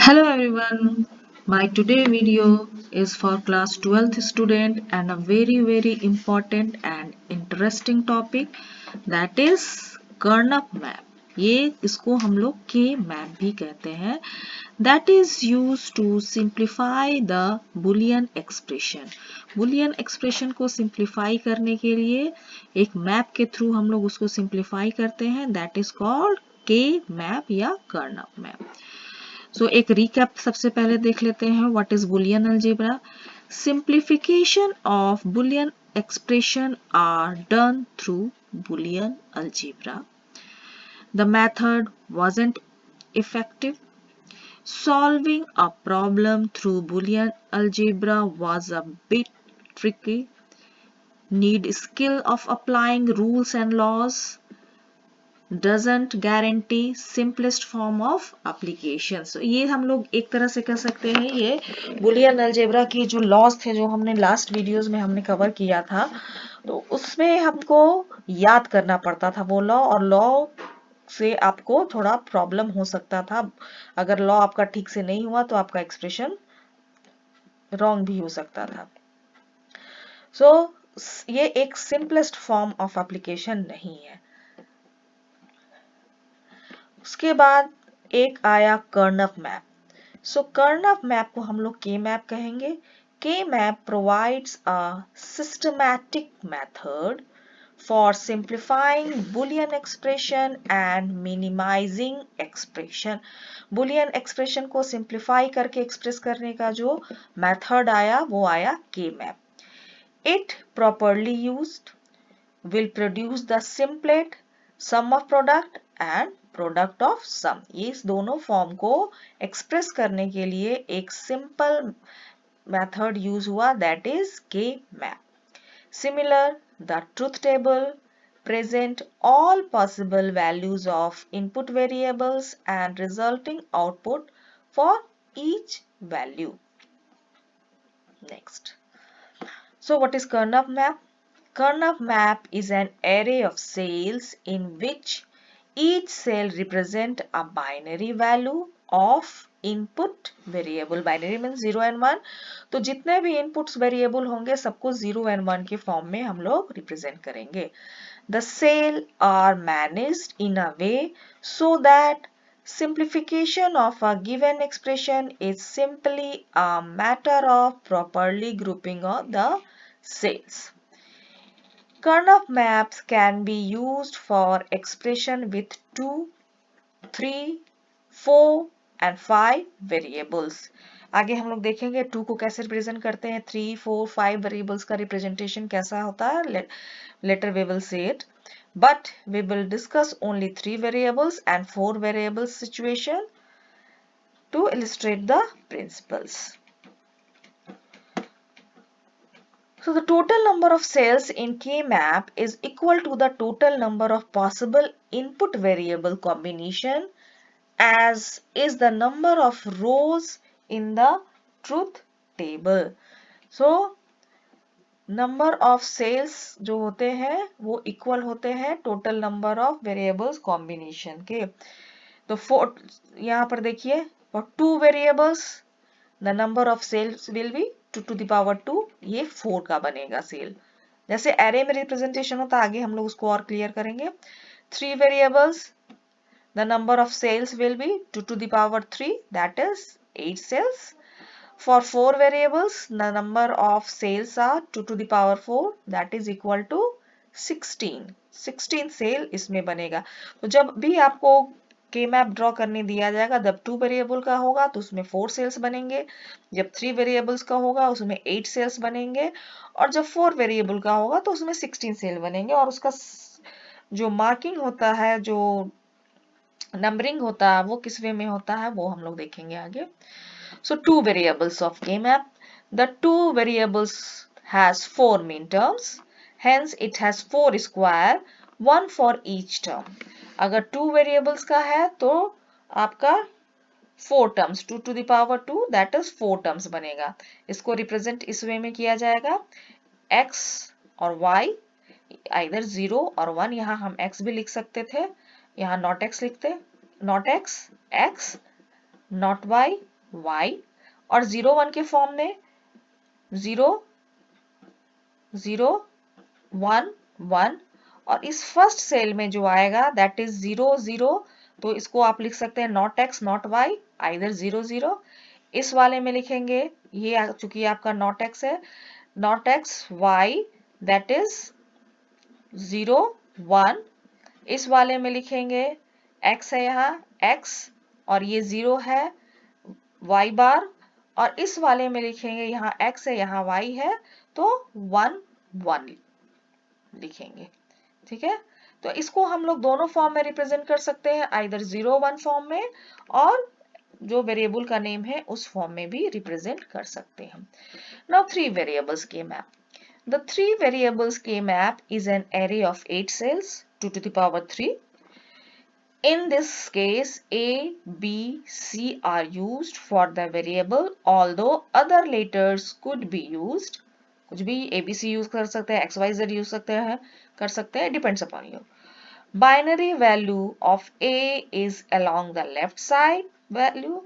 Hello everyone. My today video is for class 12th student and a very important and interesting topic that is Karnaugh map. ये इसको हम लोग के map भी कहते हैं. That is used to simplify the Boolean expression. Boolean expression को simplify करने के लिए एक मैप के थ्रू हम लोग उसको simplify करते हैं. That is called K map या कर्नप मैप. सो एक रिकैप सबसे पहले देख लेते हैं. What is Boolean algebra? Simplification of Boolean expression are done through Boolean algebra. The method wasn't effective. Solving a problem through Boolean algebra was a bit tricky. Need skill of applying rules and laws. Doesn't guarantee simplest form of application. So ये हम लोग एक तरह से कह सकते हैं ये बुलियन अलजेब्रा की जो लॉज थे जो हमने लास्ट वीडियोस में हमने कवर किया था, तो उसमें हमको याद करना पड़ता था वो लॉ, और लॉ से आपको थोड़ा प्रॉब्लम हो सकता था. अगर लॉ आपका ठीक से नहीं हुआ तो आपका एक्सप्रेशन रॉन्ग भी हो सकता था. सो ये एक सिंपलेस्ट फॉर्म ऑफ एप्लीकेशन नहीं है. उसके बाद एक आया कर्नप मैप. सो कर्नप मैप को हम लोग के मैप कहेंगे. K map provides a systematic method for simplifying Boolean expression and minimising expression. Boolean expression को सिंप्लीफाई करके एक्सप्रेस करने का जो मेथड आया वो आया K map. It properly used will produce the simplet, sum of product and product of sum. ये इस दोनों फॉर्म को एक्सप्रेस करने के लिए एक सिंपल मेथड यूज हुआ, दैट इज के map. Similar the truth table present all possible values of input variables and resulting output for each value. Next. So what is Karnaugh map? Karnaugh map is an array of cells in which each cell represent a binary value of input variable. Binary means 0 and 1. तो जितने भी inputs variable होंगे सबको 0 and 1 के form में हम लोग represent करेंगे. The cell are managed in a way so that simplification of a given expression is simply a matter of properly grouping of the cells. Karnaugh maps can be used for expression with 2, 3, 4 and 5 variables. आगे हम लोग देखेंगे 2 को कैसे represent करते हैं, 3, 4, 5 variables का representation कैसा होता है. Later we will see it, but we will discuss only 3 variables and 4 variables situation to illustrate the principles. So the total number of cells in K-map is equal to the total number of possible input variable combination as is the number of rows in the truth table. So number of cells जो होते हैं वो equal होते हैं total number of variables combination के. तो यहाँ पर देखिए for 2 variables the number of cells will be 2 to the power 2. ये 4 का बनेगा सेल. जैसे एरे में रिप्रेजेंटेशन होता है, आगे हम लोग उसको और क्लियर करेंगे. 3 variables the number of cells will be 2 to the power 3, that is 8 cells. For 4 variables the number of cells are 2 to the power 4, that is equal to 16 cell इसमें बनेगा. तो जब भी आपको के मैप ड्रॉ करने दिया जाएगा, जब 2 वेरिएबल का होगा तो उसमें 4 सेल्स बनेंगे, जब 3 वेरिएबल्स का होगा उसमें 8 सेल्स बनेंगे, और जब 4 वेरिएबल का होगा तो उसमें 16 सेल बनेंगे. और उसका जो मार्किंग होता है, जो नंबरिंग होता है, वो किस वे में होता है वो हम लोग देखेंगे आगे. So 2 variables of K-map. The 2 variables has 4 mean terms. Hence it has 4 square, 1 for each term. अगर 2 variables का है तो आपका 4 terms, 2 to the power 2, that is 4 terms बनेगा. इसको रिप्रेजेंट इस वे में किया जाएगा, x और y either 0 और 1. यहाँ हम x भी लिख सकते थे, यहाँ not x लिखते, not x, x, not y, y, और 0 1 के फॉर्म में 0 0 1 1, और इस फर्स्ट सेल में जो आएगा दैट इज 0 0, तो इसको आप लिख सकते हैं not x not y, either 0 0। इस वाले में लिखेंगे, ये चूंकि आपका नॉट x है, not x y that is 0 1। इस वाले में लिखेंगे x है यहाँ x, और ये 0 है y बार, और इस वाले में लिखेंगे यहाँ x है यहाँ y है, तो 1 1 लिखेंगे। ठीक है, तो इसको हम लोग दोनों फॉर्म में रिप्रेजेंट कर सकते हैं, आइदर 0 1 फॉर्म में, और जो वेरिएबल का नेम है उस फॉर्म में भी रिप्रेजेंट कर सकते हैं। नाउ 3 वेरिएबल्स के map. The 3 variables K map is an array of 8 cells 2 to the power 3. In this case, A, B, C are used for the variable, although other letters could be used. कुछ भी ABC use कर सकते हैं, XYZ use कर सकते हैं, depends upon you. Binary value of A is along the left side value,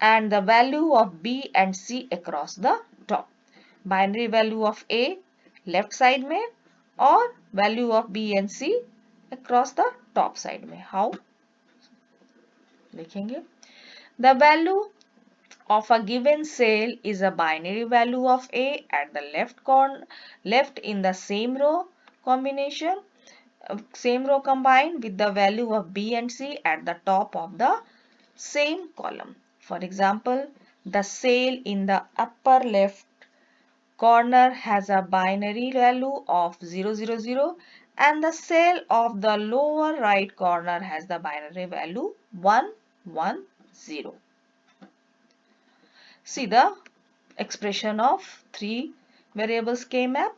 and the value of B and C across the top. Binary value of A left side में, और value of B and C across the top side में। How लिखेंगे? The value of a given cell is a binary value of A at the left in the same row combined with the value of B and C at the top of the same column. For example, the cell in the upper left corner has a binary value of 0 0 0, and the cell of the lower right corner has the binary value 1 1 0. See the expression of 3 variables K map.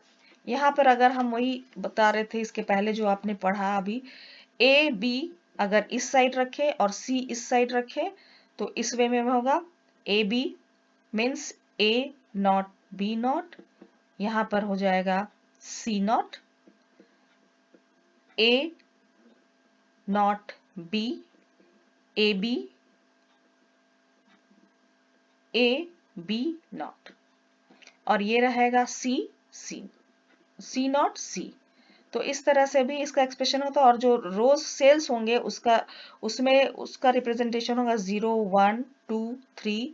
यहाँ पर अगर हम वही बता रहे थे इसके पहले जो आपने पढ़ा अभी, A B अगर इस साइड रखे और C इस साइड रखे तो इस वे में होगा A B means A not B not, यहां पर हो जाएगा C not, A not B, A B, A B not, और ये रहेगा C C, C not C। तो इस तरह से भी इसका एक्सप्रेशन होता है, और जो रोज सेल्स होंगे उसका रिप्रेजेंटेशन होगा 0 1 2 3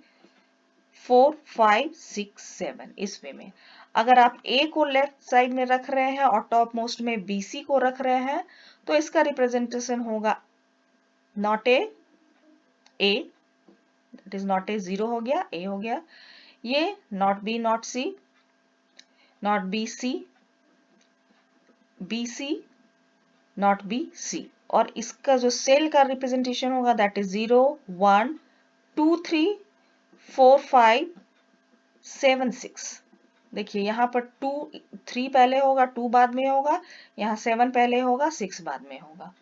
4 5 6 7 इस वे में। अगर आप A को लेफ्ट साइड में रख रहे हैं और टॉप मोस्ट में BC को रख रहे हैं तो इसका रिप्रेजेंटेशन होगा not A, that is not A 0 हो गया, A हो गया, ये not B not C, not BC, BC not BC, और इसका जो सेल का रिप्रेजेंटेशन होगा दैट इज 0 1 2 3 4 5 7 6। देखिए यहाँ पर 2 3 पहले होगा, 2 बाद में होगा, यहाँ 7 पहले होगा, 6 बाद में होगा।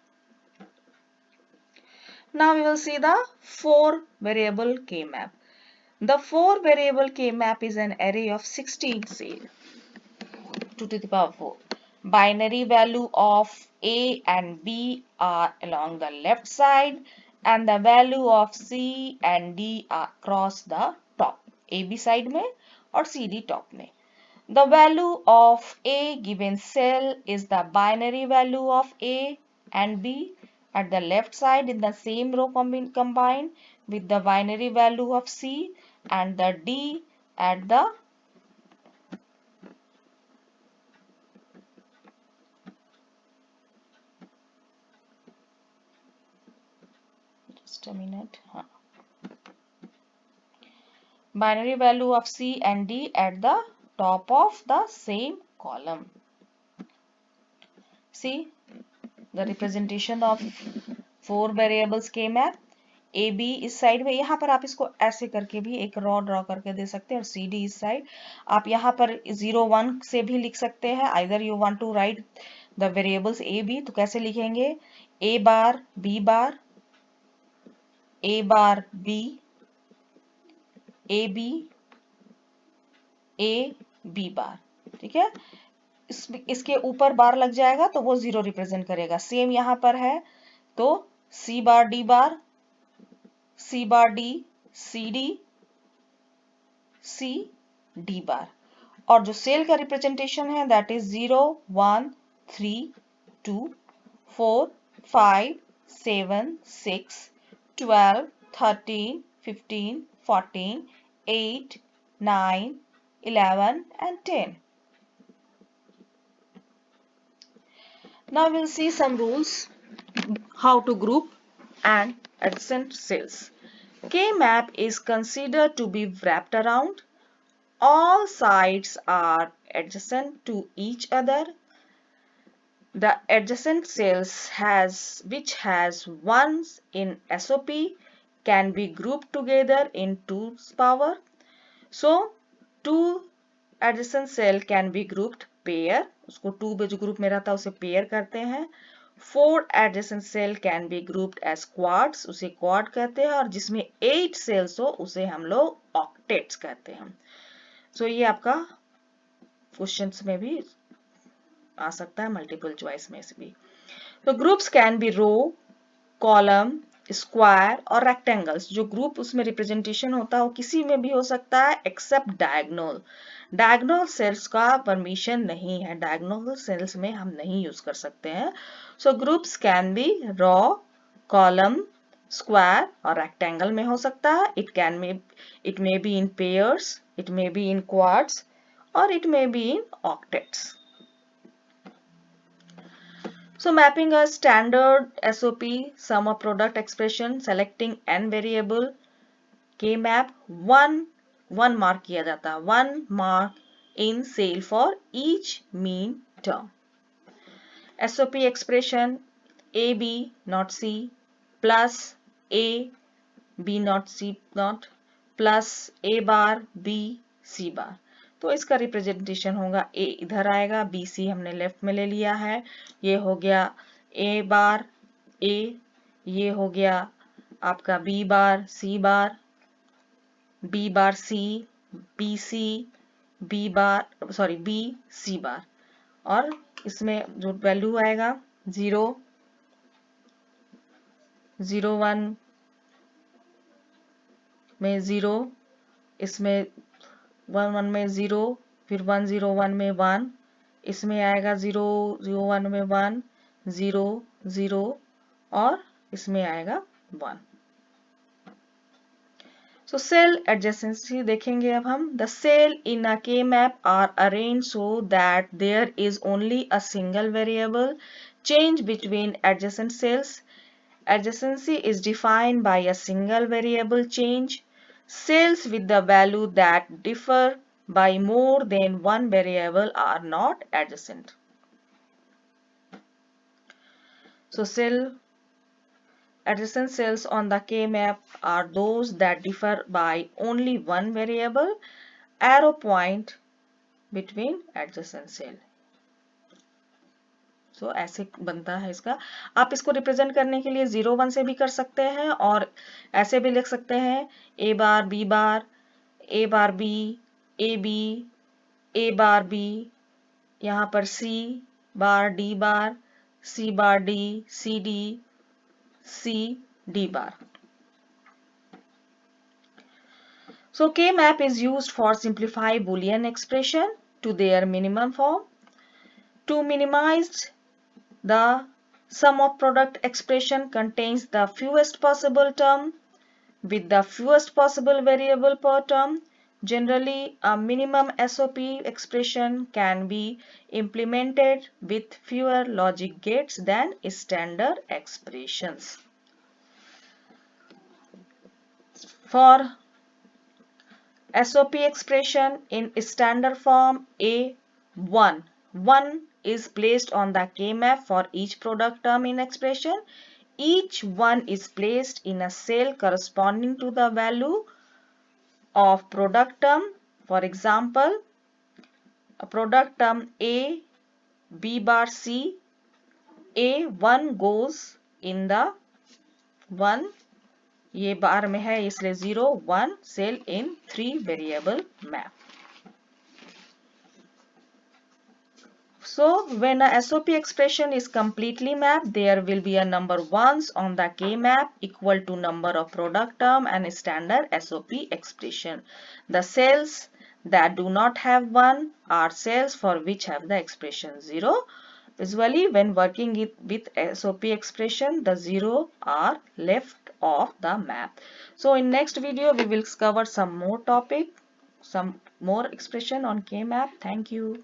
Now we will see the 4 variable K map. The 4 variable K map is an array of 16 cells 2 to the power 4. Binary value of A and B are along the left side, and the value of C and D are across the top. AB side में और CD top में. The value of A given cell is the binary value of A and B at the left side in the same row combined with the binary value of C and the D at the just a minute. Binary value of C and D at the top of the same column. See the representation of 4 variables K map. A B इस side में, यहाँ पर आप इसको ऐसे करके भी एक रॉ ड्रॉ करके दे सकते हैं, और C D इस साइड आप यहाँ पर 0 1 से भी लिख सकते हैं। Either you want to write the variables A B, तो कैसे लिखेंगे? A bar B bar, A bar B, A B, A B बार। ठीक है, इसके ऊपर बार लग जाएगा तो वो 0 रिप्रेजेंट करेगा। सेम यहाँ पर है तो C बार D बार, C बार D, C D, C D बार। और जो सेल का रिप्रेजेंटेशन है that is 0 1 3 2 4 5 7 6 12 13 15 14 8 9 11 and 10. Now we'll see some rules how to group and adjacent cells. K-map is considered to be wrapped around. All sides are adjacent to each other. The adjacent cells which has ones in SOP can be grouped together in 2's power. So 2 adjacent cell can be grouped pair. उसको 2 जो group में रहता है उसे pair करते हैं. 4 adjacent cell can be grouped as quads, उसे quad कहते हैं. और जिसमें 8 cells हो उसे हम लोग octets कहते हैं. So ये आपका क्वेश्चंस में भी आ सकता है, मल्टीपल चॉइस में से भी. तो groups can be row, column, square और रेक्टेंगल्स. जो ग्रुप उसमें रिप्रेजेंटेशन होता है वो किसी में भी हो सकता है एक्सेप्ट डायगोनल. डायगोनल सेल्स का परमिशन नहीं है, डायगोनल सेल्स में हम नहीं यूज कर सकते हैं. So groups can be row, column, square और रेक्टेंगल में हो सकता है. It may be in pairs, it may be in quads और it may be in octets. So mapping a standard SOP sum of product expression selecting n variable K-map 1 mark किया जाता है. 1 mark in cell for each mean term. SOP expression AB not C plus A B not C not plus A bar B C bar. तो इसका representation होगा A इधर आएगा, B C हमने left में ले लिया है. ये हो गया A बार A, ये हो गया आपका B बार C बार, B बार C, B C, B बार सॉरी B C बार. और इसमें जो वैल्यू आएगा 0 0 1 में 0, इसमें 1 1 में 0, फिर 1 0 1 में 1, इसमें आएगा 0 0 1 में 1 0 0 और इसमें आएगा 1. So cell adjacency देखेंगे अब हम. The cell in a K-map are arranged so that there is only a single variable change between adjacent cells. Adjacency is defined by a single variable change. Cells with the value that differ by more than one variable are not adjacent. So adjacent cells on the K-map are those that differ by only one variable. Arrow point between adjacent cell. So ऐसे बनता है इसका. आप इसको represent करने के लिए 0 1 से भी कर सकते हैं और ऐसे भी लिख सकते हैं A bar B bar, A bar B, A B, A bar B, यहाँ पर C bar D bar, C bar D, C D, C D bar. So K-map is used for simplify Boolean expression to their minimum form. To minimize the sum of product expression contains the fewest possible term with the fewest possible variable per term. Generally, a minimum SOP expression can be implemented with fewer logic gates than standard expressions. For SOP expression in standard form A1, 1 is placed on the K-map for each product term in expression. Each one is placed in a cell corresponding to the value of product term. For example, a product term A, B bar C, A1 goes in the 1, ये बार में है इसलिए 0 1 cell in 3 variable map. So when a SOP expression is completely mapped, there will be a number ones on the K map equal to number of product term and standard SOP expression. The cells that do not have 1 are cells for which have the expression 0. Usually when working with SOP expression, the 0 are left off the map. So in next video we will cover some more topic, some more expression on K map. Thank you.